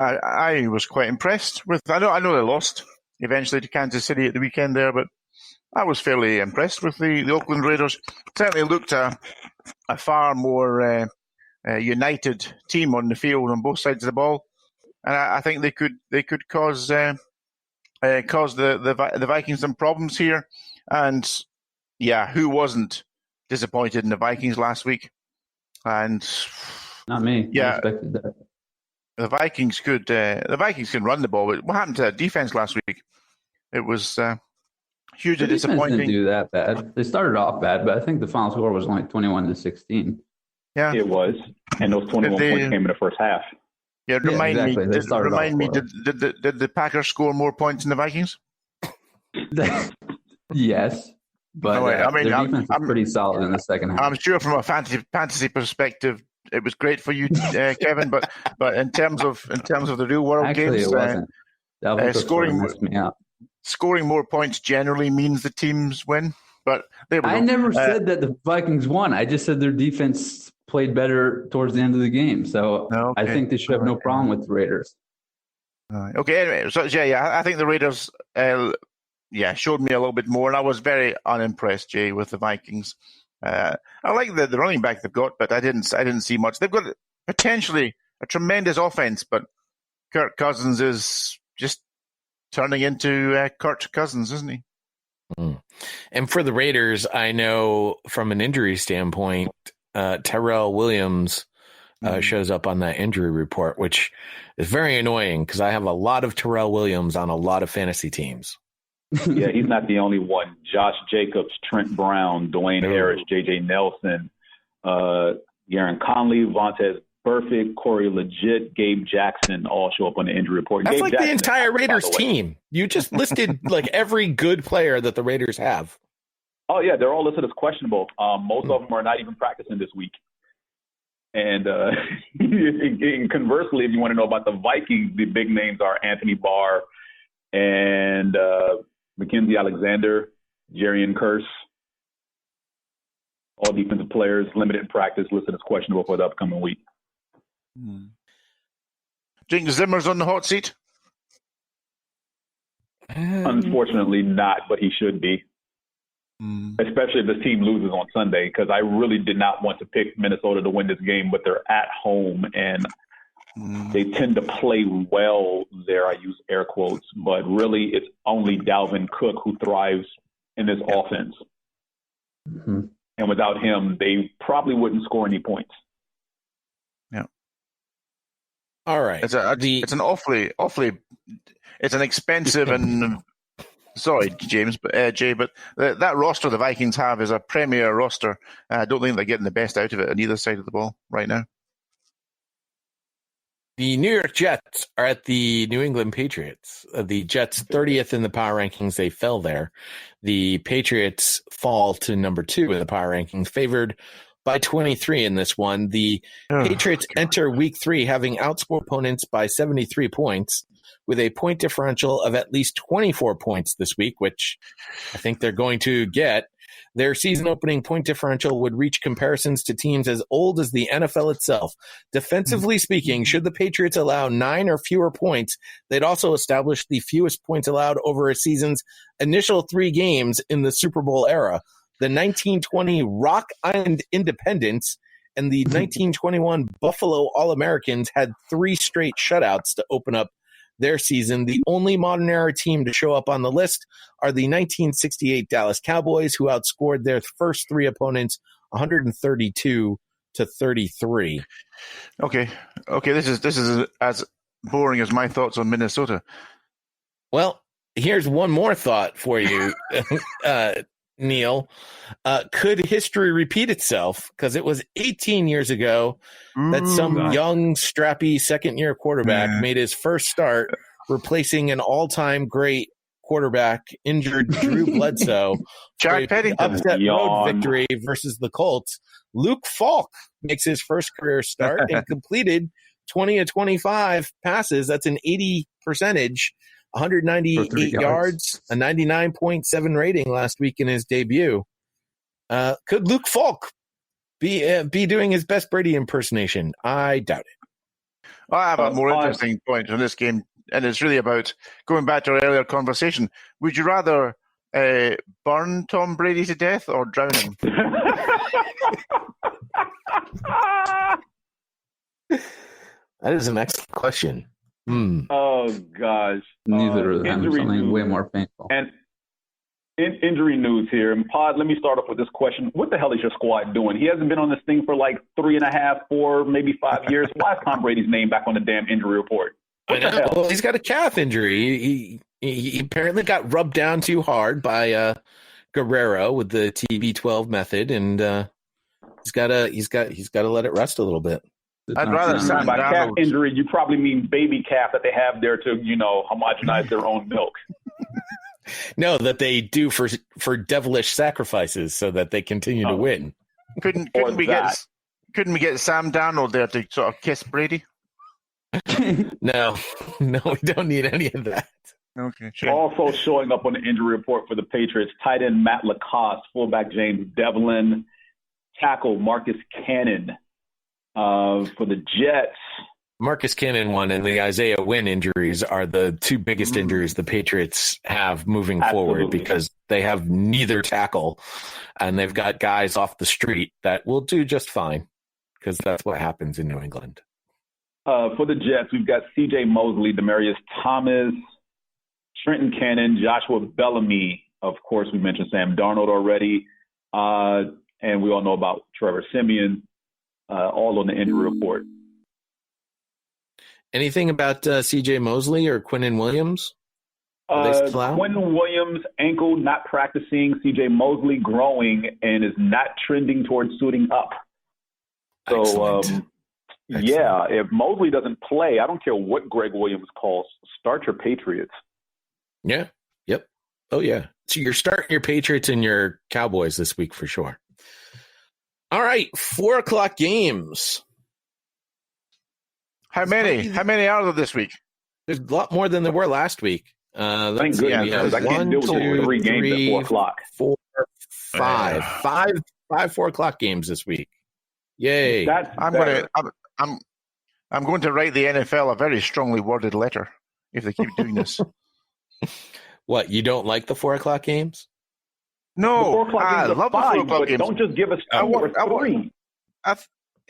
I was quite impressed with. I know they lost eventually to Kansas City at the weekend there, but I was fairly impressed with the Oakland Raiders. Certainly looked a far more united team on the field on both sides of the ball, and I think they could cause the Vikings some problems here. And yeah, who wasn't disappointed in the Vikings last week? And not me. Yeah, I expected that. The Vikings can run the ball. But what happened to that defense last week? It was hugely disappointing. Didn't do that bad. They started off bad, but I think the final score was only 21-16. Yeah, it was, and those 21 points came in the first half. Yeah, remind me. Did the Packers score more points than the Vikings? Yes, but their defense was pretty solid in the second half. I'm sure from a fantasy perspective, it was great for you, Kevin. But in terms of the real world games, it wasn't. Scoring more points generally means the teams win. But I never said that the Vikings won. I just said their defense played better towards the end of the game. So I think they should have no problem with the Raiders. Okay, anyway, so yeah, I think the Raiders, showed me a little bit more, and I was very unimpressed, Jay, with the Vikings. I like the running back they've got, but I didn't see much. They've got potentially a tremendous offense, but Kirk Cousins is just turning into Kurt Cousins, isn't he? And for the Raiders, I know from an injury standpoint, Tyrell Williams shows up on that injury report, which is very annoying because I have a lot of Tyrell Williams on a lot of fantasy teams. Yeah, he's not the only one. Josh Jacobs, Trent Brown, Dwayne Harris, J.J. Nelson, Aaron Conley, Vontaze Burfict, Corey Legit, Gabe Jackson all show up on the injury report. That's Gabe like Jackson, the entire Raiders team. You just listed like every good player that the Raiders have. Oh, yeah, they're all listed as questionable. Most of them are not even practicing this week. And conversely, if you want to know about the Vikings, the big names are Anthony Barr and Mackenzie Alexander, Jerian Kearse, all defensive players, limited in practice, listed as questionable for the upcoming week. Think Zimmer's on the hot seat? Unfortunately not, but he should be. Especially if this team loses on Sunday, because I really did not want to pick Minnesota to win this game, but they're at home and they tend to play well there. I use air quotes, but really it's only Dalvin Cook who thrives in this offense. And without him, they probably wouldn't score any points. Yeah. All right. It's an awfully it's an expensive and sorry, James, but Jay, but that roster the Vikings have is a premier roster. I don't think they're getting the best out of it on either side of the ball right now. The New York Jets are at the New England Patriots. The Jets 30th in the power rankings. They fell there. The Patriots fall to number 2 in the power rankings, favored by 23 in this one. The Patriots enter week 3 having outscored opponents by 73 points with a point differential of at least 24 points this week, which I think they're going to get. Their season opening point differential would reach comparisons to teams as old as the NFL itself. Defensively speaking, should the Patriots allow 9 or fewer points, they'd also establish the fewest points allowed over a season's initial 3 games in the Super Bowl era. The 1920 Rock Island Independents and the 1921 Buffalo All-Americans had 3 straight shutouts to open up their season. The only modern era team to show up on the list are the 1968 Dallas Cowboys, who outscored their first 3 opponents 132-33. Okay. This is as boring as my thoughts on Minnesota. Well, here's one more thought for you, Neil. Could history repeat itself? Because it was 18 years ago that some young, strappy second-year quarterback made his first start, replacing an all-time great quarterback, injured Drew Bledsoe. Jack Pennington. Upset road victory versus the Colts. Luke Falk makes his first career start and completed 20 of 25 passes. That's an 80 percentage. 198 yards, a 99.7 rating last week in his debut. Could Luke Falk be doing his best Brady impersonation? I doubt it. Well, I have a more interesting point on this game, and it's really about going back to our earlier conversation. Would you rather burn Tom Brady to death or drown him? That is an excellent question. Oh, gosh. Neither of them. Something way more painful. And injury news here. And Pod, let me start off with this question. What the hell is your squad doing? He hasn't been on this thing for like 3.5, 4, maybe 5 years. Why is Tom Brady's name back on the damn injury report? What the hell? Well, he's got a calf injury. He apparently got rubbed down too hard by Guerrero with the TB12 method, and he's got to let it rest a little bit. I'd rather Sam by calf injury, you probably mean baby calf that they have there to, homogenize their own milk. No, that they do for devilish sacrifices so that they continue to win. Couldn't we get Sam Darnold there to sort of kiss Brady? No, we don't need any of that. Okay. Sure. Also showing up on the injury report for the Patriots, tight end Matt Lacoste, fullback James Devlin, tackle Marcus Cannon. For the Jets, Marcus Cannon one and the Isaiah Wynn injuries are the two biggest injuries the Patriots have moving forward because they have neither tackle, and they've got guys off the street that will do just fine because that's what happens in New England. For the Jets, we've got C.J. Mosley, Demaryius Thomas, Trenton Cannon, Joshua Bellamy. Of course, we mentioned Sam Darnold already, and we all know about Trevor Siemian. All on the injury report. Anything about C.J. Mosley or Quinnen Williams? Quinnen Williams, ankle, not practicing. C.J. Mosley growing and is not trending towards suiting up. So, yeah, if Mosley doesn't play, I don't care what Greg Williams calls, start your Patriots. Yeah. Yep. Oh, yeah. So you're starting your Patriots and your Cowboys this week for sure. All right, 4:00 games. How many are there this week? There's a lot more than there were last week. Thank goodness. I can't deal with 3 games at 4 o'clock. 4, 5. 5 4 o'clock games this week. Yay! I'm going to write the NFL a very strongly worded letter if they keep doing this. What, you don't like the 4 o'clock games? No, I love the 4 o'clock games. Don't just give us 2 or 3. I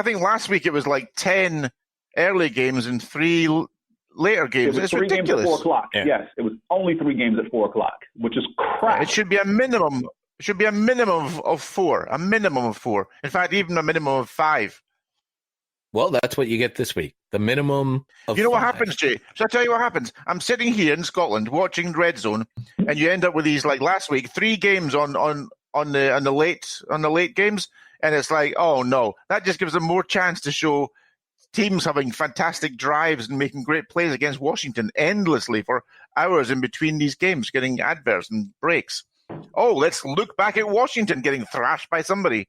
think last week it was like 10 early games and 3 later games. It's 3 ridiculous. games at 4 o'clock. Yeah. Yes, it was only 3 games at 4 o'clock, which is crap. It should be a minimum. It should be a minimum of 4. A minimum of 4. In fact, even a minimum of 5. Well, that's what you get this week. The minimum of 5. What happens, Jay? So I tell you what happens. I'm sitting here in Scotland watching Red Zone, and you end up with these, like last week, 3 games on the late games, and it's like, oh no, that just gives them more chance to show teams having fantastic drives and making great plays against Washington endlessly for hours in between these games, getting adverts and breaks. Oh, let's look back at Washington getting thrashed by somebody.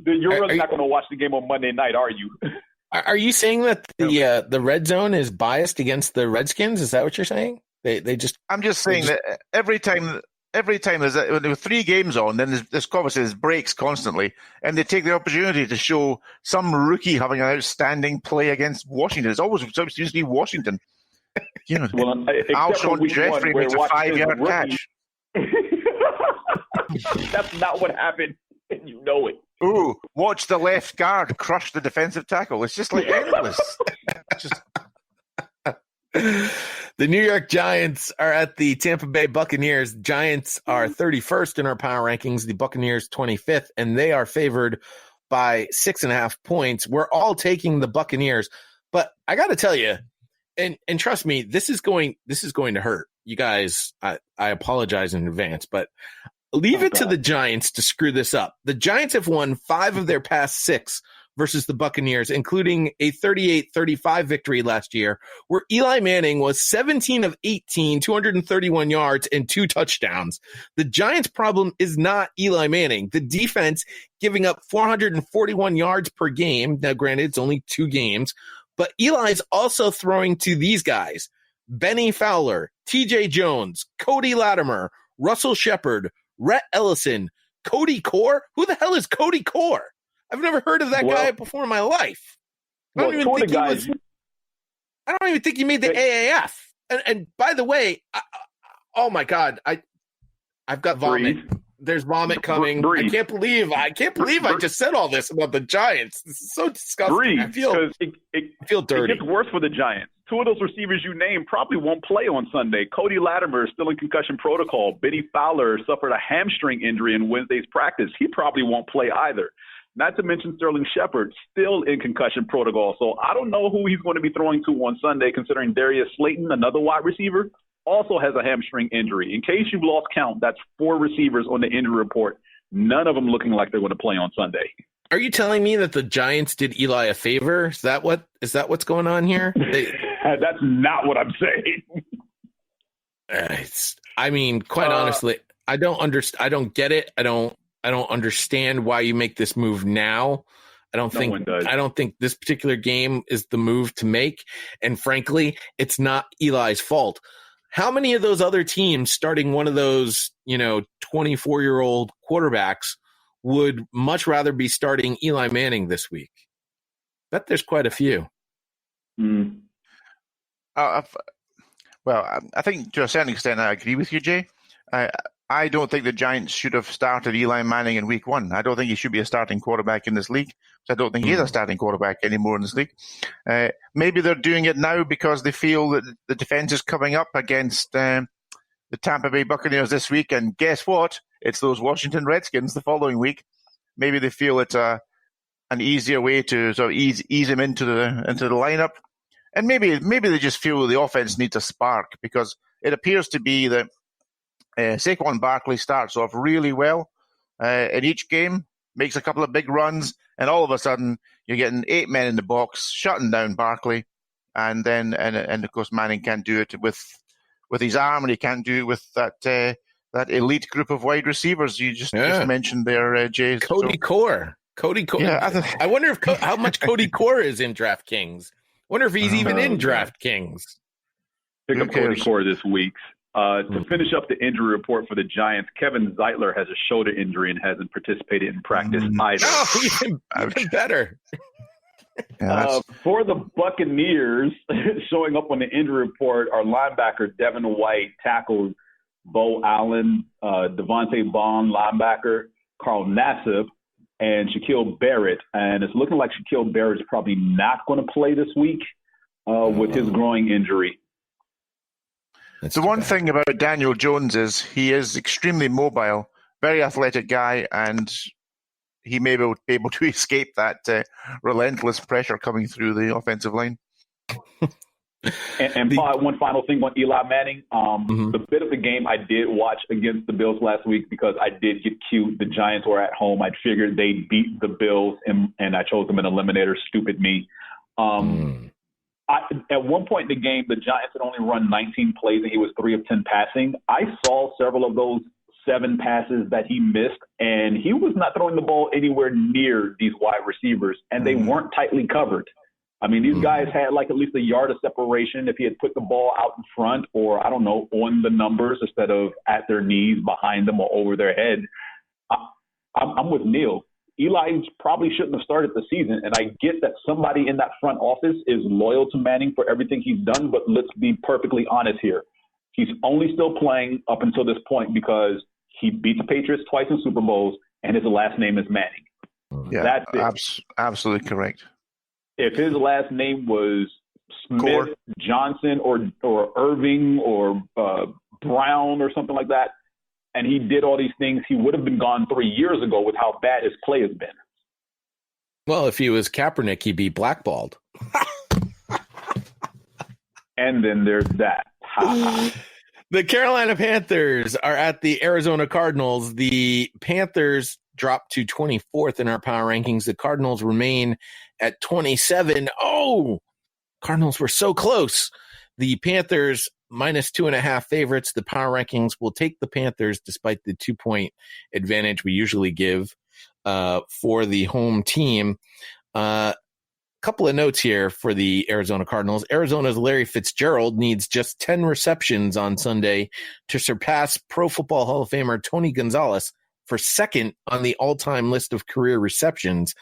You're really not going to watch the game on Monday night, are you? Are you saying that the red zone is biased against the Redskins? Is that what you're saying? I'm just saying that every time there's 3 games on, then there's obviously there's breaks constantly, and they take the opportunity to show some rookie having an outstanding play against Washington. It's always seems to be Washington. Alshon Jeffrey makes a 5-yard catch. That's not what happened, and you know it. Ooh, watch the left guard crush the defensive tackle. It's just like endless. The New York Giants are at the Tampa Bay Buccaneers. Giants are 31st in our power rankings. The Buccaneers 25th, and they are favored by 6.5 points. We're all taking the Buccaneers, but I got to tell you, and trust me, this is going to hurt you guys. I apologize in advance, but leave it to the Giants to screw this up. The Giants have won 5 of their past 6 versus the Buccaneers, including a 38-35 victory last year, where Eli Manning was 17 of 18, 231 yards, and 2 touchdowns. The Giants' problem is not Eli Manning. The defense giving up 441 yards per game. Now, granted, it's only 2 games, but Eli's also throwing to these guys: Benny Fowler, TJ Jones, Cody Latimer, Russell Shepard, Rhett Ellison, Cody Core? Who the hell is Cody Core? I've never heard of that guy before in my life. I don't even think he made the AAF. And by the way, oh my God, I've got vomit. There's vomit coming. I can't believe I just said all this about the Giants. This is so disgusting. I feel dirty. It gets worse for the Giants. Two of those receivers you named probably won't play on Sunday. Cody Latimer is still in concussion protocol. Benny Fowler suffered a hamstring injury in Wednesday's practice. He probably won't play either. Not to mention Sterling Shepard, still in concussion protocol. So I don't know who he's going to be throwing to on Sunday, considering Darius Slayton, another wide receiver, also has a hamstring injury. In case you've lost count, that's 4 receivers on the injury report. None of them looking like they're going to play on Sunday. Are you telling me that the Giants did Eli a favor? Is that what's going on here? That's not what I'm saying. Quite honestly, I don't get it. I don't understand why you make this move now. I don't think this particular game is the move to make. And frankly, it's not Eli's fault. How many of those other teams starting one of those, 24-year-old quarterbacks would much rather be starting Eli Manning this week? Bet there's quite a few. I think to a certain extent I agree with you, Jay. I don't think the Giants should have started Eli Manning in week 1. I don't think he should be a starting quarterback in this league. I don't think he's a starting quarterback anymore in this league. Maybe they're doing it now because they feel that the defense is coming up against the Tampa Bay Buccaneers this week. And guess what? It's those Washington Redskins the following week. Maybe they feel it's an easier way to sort of ease him into the lineup. And maybe they just feel the offense needs a spark, because it appears to be that Saquon Barkley starts off really well in each game, makes a couple of big runs, and all of a sudden you're getting 8 men in the box, shutting down Barkley, and of course Manning can't do it with his arm, and he can't do it with that elite group of wide receivers you just mentioned there, Jay. Cody Core. Yeah, I wonder how much Cody Core is in DraftKings. Wonder if he's even in DraftKings. Pick up Cody Core this week. To finish up the injury report for the Giants, Kevin Zeitler has a shoulder injury and hasn't participated in practice either. Oh, even better. For the Buccaneers, showing up on the injury report are linebacker Devin White, tackle Bo Allen, Devontae Bond, linebacker Carl Nassib, and Shaquille Barrett. And it's looking like Shaquille Barrett is probably not going to play this week with his groin injury. The one thing about Daniel Jones is he is extremely mobile, very athletic guy, and he may be able to escape that relentless pressure coming through the offensive line. And one final thing on Eli Manning. The bit of the game I did watch against the Bills last week, because I did get cute. The Giants were at home. I figured they'd beat the Bills, and I chose them in eliminator. Stupid me. At one point in the game, the Giants had only run 19 plays, and he was 3 of 10 passing. I saw several of those 7 passes that he missed, and he was not throwing the ball anywhere near these wide receivers, and they weren't tightly covered. I mean, these guys had like at least a yard of separation if he had put the ball out in front, or, I don't know, on the numbers instead of at their knees, behind them, or over their head. I'm with Neil. Eli probably shouldn't have started the season, and I get that somebody in that front office is loyal to Manning for everything he's done, but let's be perfectly honest here. He's only still playing up until this point because he beat the Patriots twice in Super Bowls, and his last name is Manning. Yeah, that's it. Absolutely correct. If his last name was Smith, Johnson, or Irving, or Brown, or something like that, and he did all these things, he would have been gone 3 years ago with how bad his play has been. Well, if he was Kaepernick, he'd be blackballed. And then there's that. The Carolina Panthers are at the Arizona Cardinals. The Panthers dropped to 24th in our power rankings. The Cardinals remain at 27. Oh, Cardinals were so close. The Panthers -2.5 favorites. The power rankings will take the Panthers despite the 2-point advantage we usually give for the home team. Couple of notes here for the Arizona Cardinals. Arizona's Larry Fitzgerald needs just 10 receptions on Sunday to surpass Pro Football Hall of Famer Tony Gonzalez, for second on the all-time list of career receptions